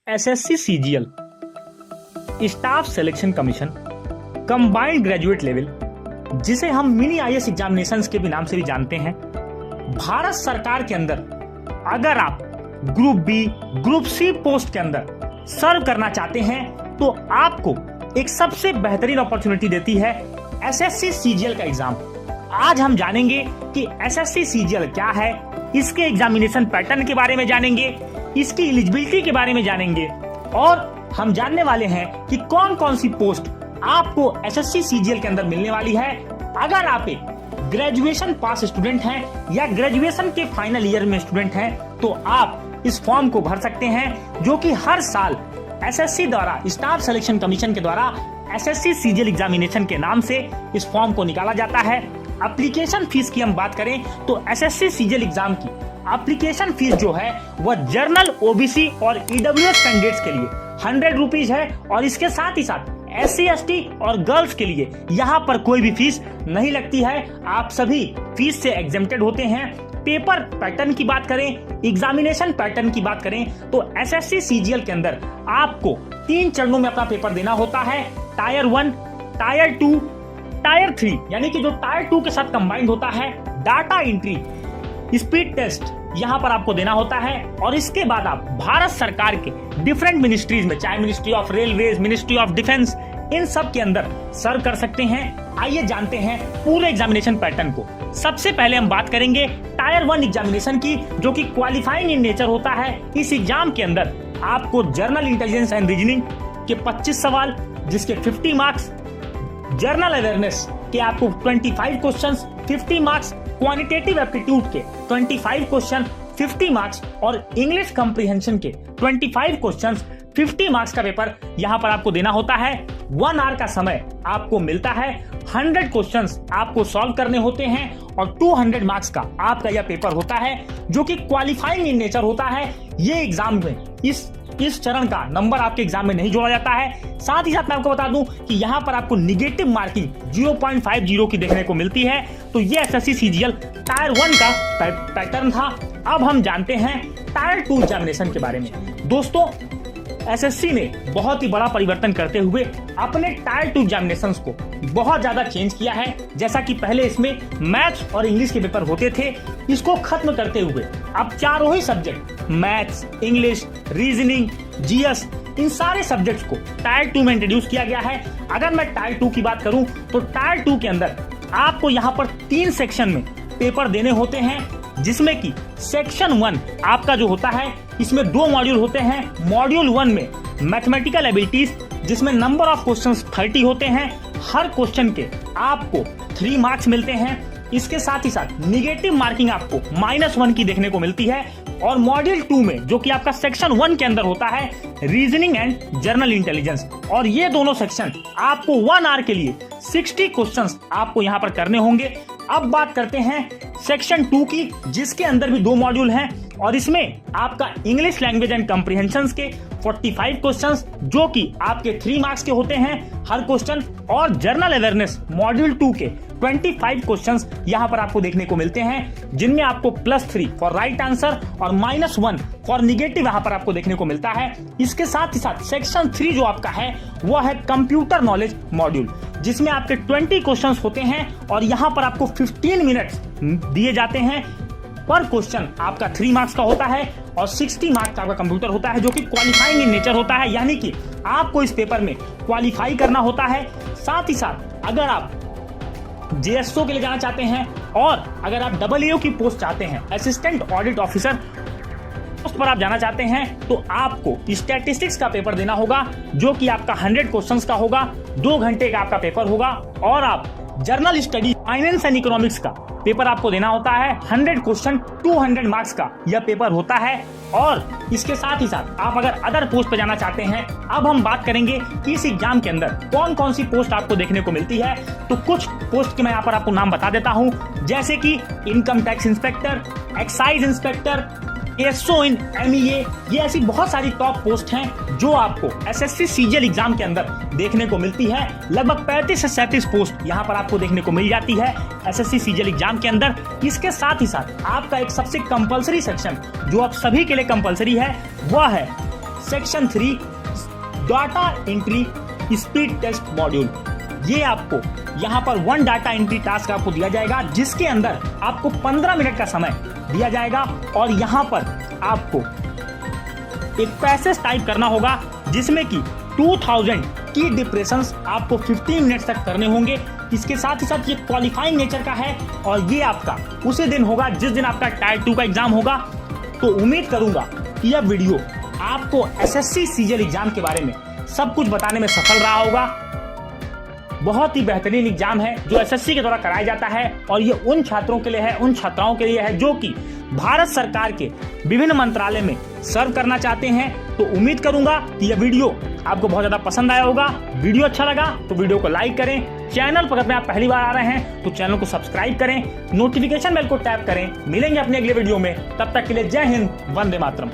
SSC CGL staff selection commission combined graduate level, जिसे हम mini IAS examinations के भी नाम से भी जानते हैं, भारत सरकार के अंदर अगर आप group B, group C post के अंदर सर्व करना चाहते हैं तो आपको एक सबसे बेहतरीन अपॉर्चुनिटी देती है एसएससी सीजीएल का एग्जाम। आज हम जानेंगे कि एसएससी सीजीएल क्या है, इसके एग्जामिनेशन पैटर्न के बारे में जानेंगे, इसकी एलिजिबिलिटी के बारे में जानेंगे और हम जानने वाले हैं कि कौन कौन सी पोस्ट आपको एसएससी सीजीएल के अंदर मिलने वाली है। अगर आप एक ग्रेजुएशन पास स्टूडेंट हैं या ग्रेजुएशन के फाइनल ईयर में स्टूडेंट हैं तो आप इस फॉर्म को भर सकते हैं, जो कि हर साल एसएससी द्वारा, स्टाफ सिलेक्शन कमीशन के द्वारा एसएससी सीजीएल एग्जामिनेशन के नाम से इस फॉर्म को निकाला जाता है। एप्लीकेशन फीस की हम बात करें तो एसएससी सीजीएल एग्जाम की एप्लीकेशन फीस जो है वह जर्नल, ओबीसी और ईडब्ल्यूएस कैंडिडेट्स के लिए 100 रुपीज है और इसके साथ ही साथ SC, ST और गर्ल्स के लिए यहाँ पर कोई भी फीस नहीं लगती है। आप सभी फीस से एग्जेम्प्टेड होते हैं। पेपर पैटर्न की बात करें, एग्जामिनेशन पैटर्न की बात करें तो एसएससी सीजीएल के अंदर आपको 3 चरणों में अपना पेपर देना होता है। टायर 1, टायर 2, टायर 3, यानी कि जो टायर 2 के साथ कंबाइंड होता है। डाटा एंट्री, स्पीड टेस्ट यहाँ पर आपको देना होता है और इसके बाद आप भारत सरकार के डिफरेंट मिनिस्ट्रीज में, चाहे ministry of railways, ministry of defence, इन सब के अंदर सर्व कर सकते हैं। आइए जानते हैं पूरे एग्जामिनेशन पैटर्न को। सबसे पहले हम बात करेंगे टायर 1 एग्जामिनेशन की, जो कि क्वालिफाइंग इन नेचर होता है। इस एग्जाम के अंदर आपको जर्नल इंटेलिजेंस एंड रीजनिंग के 25 सवाल, जिसके 50 मार्क्स, जर्नल अवेयरनेस के आपको 25 क्वेश्चंस 50 मार्क्स, क्वांटिटेटिव एप्टीट्यूड के 25 क्वेश्चन 50 मार्क्स और इंग्लिश कॉम्प्रिहेंशन के 25 क्वेश्चंस 50 मार्क्स का पेपर यहाँ पर आपको देना होता है। 1 आवर का समय आपको मिलता है। 100 क्वेश्चंस आपको सॉल्व करने होते हैं और 200 मार्क्स का आपका यह पेपर होता है, जो कि क्वालिफाइंग इन नेचर होता है। ये एग्जाम में इस चरण का नंबर आपके एग्जाम में नहीं जोड़ा जाता है। साथ ही साथ मैं आपको बता दूं कि यहाँ पर आपको निगेटिव मार्किंग 0.50 की देखने को मिलती है। तो ये एसएससी सीजीएल टायर 1 का पैटर्न था। अब हम जानते हैं टायर 2 एग्जामिनेशन के बारे में। दोस्तों, एसएससी ने बहुत ही बड़ा परिवर्तन करते हुए अपने टायर 2 एग्जामिनेशंस को बहुत ज्यादा चेंज किया है। जैसा कि पहले इसमें मैथ्स और इंग्लिश के पेपर होते थे, इसको खत्म करते हुए अब चारों ही subject, maths, English, reasoning, GS, इन सारे सब्जेक्ट्स को टायर 2 में इंट्रोड्यूस किया गया है। अगर मैं टायर 2 की बात करूं तो टायर 2 के अंदर आपको यहाँ पर 3 सेक्शन में पेपर देने होते हैं, जिसमें कि सेक्शन 1 आपका जो होता है, इसमें 2 मॉड्यूल होते हैं। मॉड्यूल 1 में मैथमेटिकल एबिलिटीज, जिसमें नंबर ऑफ क्वेश्चंस 30 होते हैं। हर क्वेश्चन के आपको 3 मार्क्स मिलते हैं। इसके साथ ही साथ निगेटिव मार्किंग आपको -1 की देखने को मिलती है। और मॉड्यूल 2 में, जो कि आपका सेक्शन 1 के अंदर होता है, रीजनिंग एंड जर्नल इंटेलिजेंस, और ये दोनों सेक्शन आपको 1 आवर के लिए 60 क्वेश्चंस आपको यहाँ पर करने होंगे। अब बात करते हैं सेक्शन 2 की, जिसके अंदर भी 2 मॉड्यूल हैं और इसमें आपका इंग्लिश लैंग्वेज एंड कॉम्प्रिहेंशन के 45 क्वेश्चंस, जो कि आपके 3 मार्क्स के होते हैं हर क्वेश्चन, और जर्नल अवेयरनेस मॉड्यूल 2 के 25 क्वेश्चंस यहाँ पर आपको देखने को मिलते हैं, जिनमें आपको +3 फॉर राइट आंसर और -1 फॉर निगेटिव यहाँ पर आपको देखने को मिलता है। इसके साथ ही साथ सेक्शन 3 जो आपका है वो है कंप्यूटर नॉलेज मॉड्यूल, जिसमें आपके 20 क्वेश्चंस होते हैं और यहाँ पर आपको 15 मिनट्स दिए जाते हैं। पर क्वेश्चन आपका 3 मार्क्स का होता है और 60 मार्क्स का आपका कंप्यूटर होता है, जो कि क्वालिफाइंग इन नेचर होता है, यानी कि आपको इस पेपर में क्वालिफाई करना होता है। साथ ही साथ अगर आप जेएसओ के लिए जाना चाहते हैं और अगर आप AAO की पोस्ट चाहते हैं, असिस्टेंट ऑडिट ऑफिसर पोस्ट पर आप जाना चाहते हैं, तो आपको स्टैटिस्टिक्स का पेपर देना होगा, जो कि आपका 100 क्वेश्चंस का होगा। 2 घंटे का आपका पेपर होगा। और आप journal study, finance and economics का पेपर आपको देना होता है। 100 क्वेश्चन 200 मार्क्स का यह पेपर होता है। और इसके साथ ही साथ आप अगर अदर पोस्ट पे जाना चाहते हैं, अब हम बात करेंगे कि इस एग्जाम के अंदर कौन कौन सी पोस्ट आपको देखने को मिलती है। तो कुछ पोस्ट के मैं यहाँ पर आपको नाम बता देता हूँ, जैसे कि income tax inspector, excise inspector, SO in MEA, ये ऐसी बहुत सारी टॉप पोस्ट हैं जो आपको एसएससी सीजीएल एग्जाम के अंदर देखने को मिलती है। लगभग 35 से 37 पोस्ट यहाँ पर आपको देखने को मिल जाती है एसएससी सीजीएल एग्जाम के अंदर। इसके साथ ही साथ आपका एक सबसे कंपलसरी सेक्शन जो आप सभी के लिए कंपलसरी है, वह है section 3 data entry speed test module. ये आपको यहाँ पर 1 डाटा एंट्री टास्क आपको दिया जाएगा, जिसके अंदर आपको 15 मिनट का समय दिया जाएगा और यहाँ पर आपको एक पैसेज टाइप करना होगा, जिसमें कि 2000 की डिप्रेशंस आपको 15 मिनट तक करने होंगे। इसके साथ ही साथ ये क्वालिफाइंग नेचर का है और ये आपका उसी दिन होगा जिस दिन आपका टायर 2 का एग्जाम होगा। तो उम्मीद करूंगा कि यह वीडियो आपको एसएससी सीजीएल एग्जाम के बारे में सब कुछ बताने में सफल रहा होगा। बहुत ही बेहतरीन एग्जाम है जो एसएससी के द्वारा कराया जाता है और ये उन छात्रों के लिए है, उन छात्राओं के लिए है जो कि भारत सरकार के विभिन्न मंत्रालय में सर्व करना चाहते हैं। तो उम्मीद करूंगा कि यह वीडियो आपको बहुत ज्यादा पसंद आया होगा। वीडियो अच्छा लगा तो वीडियो को लाइक करें, चैनल पर अगर आप पहली बार आ रहे हैं तो चैनल को सब्सक्राइब करें, नोटिफिकेशन बेल को टैप करें। मिलेंगे अपने अगले वीडियो में, तब तक के लिए जय हिंद, वंदे मातरम।